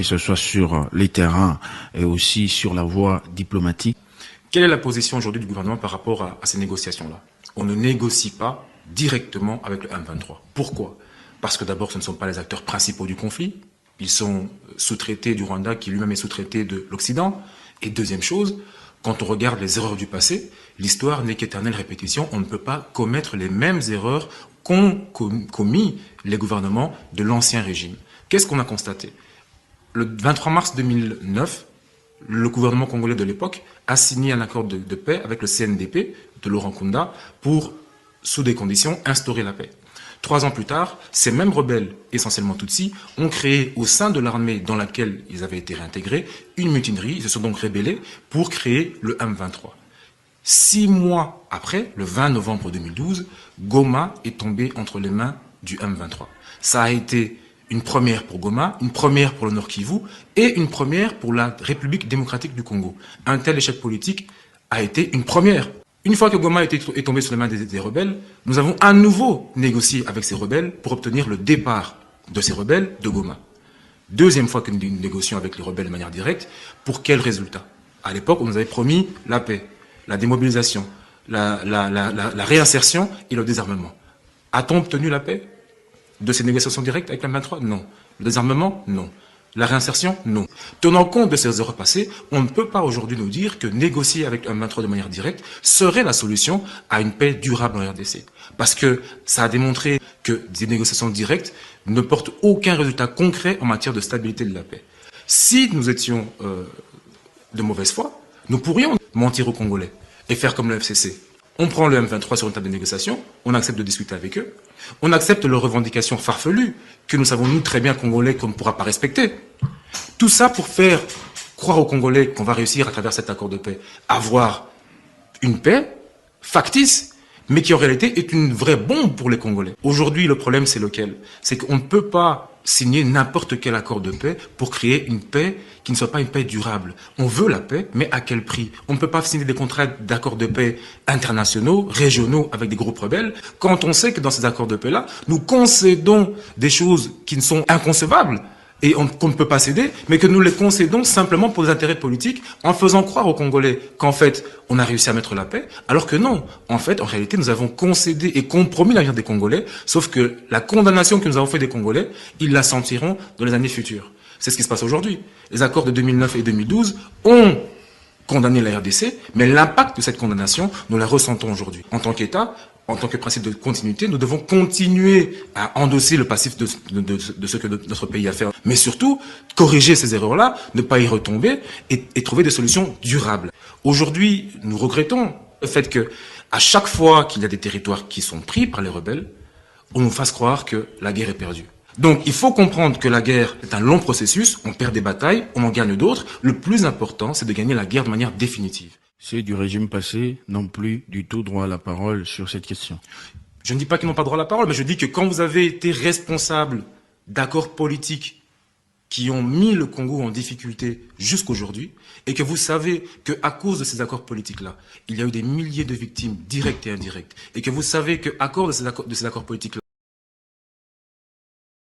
que ce soit sur les terrains et aussi sur la voie diplomatique. Quelle est la position aujourd'hui du gouvernement par rapport à ces négociations-là? On ne négocie pas directement avec le M23. Pourquoi? Parce que d'abord, ce ne sont pas les acteurs principaux du conflit. Ils sont sous-traités du Rwanda, qui lui-même est sous-traité de l'Occident. Et deuxième chose, quand on regarde les erreurs du passé, l'histoire n'est qu'éternelle répétition. On ne peut pas commettre les mêmes erreurs qu'ont commis les gouvernements de l'ancien régime. Qu'est-ce qu'on a constaté? Le 23 mars 2009, le gouvernement congolais de l'époque a signé un accord de paix avec le CNDP de Laurent Nkunda pour, sous des conditions, instaurer la paix. 3 ans plus tard, ces mêmes rebelles, essentiellement Tutsis, ont créé au sein de l'armée dans laquelle ils avaient été réintégrés une mutinerie. Ils se sont donc rébellés pour créer le M23. 6 mois après, le 20 novembre 2012, Goma est tombé entre les mains du M23. Ça a été une première pour Goma, une première pour le Nord Kivu et une première pour la République démocratique du Congo. Un tel échec politique a été une première. Une fois que Goma est tombé sur les mains des rebelles, nous avons à nouveau négocié avec ces rebelles pour obtenir le départ de ces rebelles de Goma. Deuxième fois que nous négocions avec les rebelles de manière directe, pour quel résultat? À l'époque, on nous avait promis la paix, la démobilisation, la réinsertion et le désarmement. A-t-on obtenu la paix de ces négociations directes avec la M23? Non. Le désarmement? Non. La réinsertion? Non. Tenant compte de ces erreurs passées, on ne peut pas aujourd'hui nous dire que négocier avec un M23 de manière directe serait la solution à une paix durable en RDC. Parce que ça a démontré que des négociations directes ne portent aucun résultat concret en matière de stabilité de la paix. Si nous étions de mauvaise foi, nous pourrions mentir aux Congolais et faire comme le FCC. On prend le M23 sur une table de négociation, on accepte de discuter avec eux, on accepte leurs revendications farfelues, que nous savons nous très bien Congolais qu'on ne pourra pas respecter. Tout ça pour faire croire aux Congolais qu'on va réussir à travers cet accord de paix à avoir une paix factice, mais qui en réalité est une vraie bombe pour les Congolais. Aujourd'hui, le problème c'est lequel? C'est qu'on ne peut pas signer n'importe quel accord de paix pour créer une paix qui ne soit pas une paix durable. On veut la paix, mais à quel prix? On ne peut pas signer des contrats d'accords de paix internationaux, régionaux, avec des groupes rebelles, quand on sait que dans ces accords de paix-là, nous concédons des choses qui ne sont inconcevables et qu'on ne peut pas céder, mais que nous les concédons simplement pour des intérêts politiques, en faisant croire aux Congolais qu'en fait, on a réussi à mettre la paix, alors que non. En fait, en réalité, nous avons concédé et compromis l'avenir des Congolais, sauf que la condamnation que nous avons fait des Congolais, ils la sentiront dans les années futures. C'est ce qui se passe aujourd'hui. Les accords de 2009 et 2012 ont condamné la RDC, mais l'impact de cette condamnation, nous la ressentons aujourd'hui. En tant qu'État, en tant que principe de continuité, nous devons continuer à endosser le passif de ce que notre pays a fait. Mais surtout, corriger ces erreurs-là, ne pas y retomber et trouver des solutions durables. Aujourd'hui, nous regrettons le fait que, à chaque fois qu'il y a des territoires qui sont pris par les rebelles, on nous fasse croire que la guerre est perdue. Donc, il faut comprendre que la guerre est un long processus, on perd des batailles, on en gagne d'autres. Le plus important, c'est de gagner la guerre de manière définitive. Ceux du régime passé n'ont plus du tout droit à la parole sur cette question. Je ne dis pas qu'ils n'ont pas droit à la parole, mais je dis que quand vous avez été responsable d'accords politiques qui ont mis le Congo en difficulté jusqu'aujourd'hui, et que vous savez qu'à cause de ces accords politiques-là, il y a eu des milliers de victimes directes et indirectes, et que vous savez qu'à cause de ces accords politiques-là,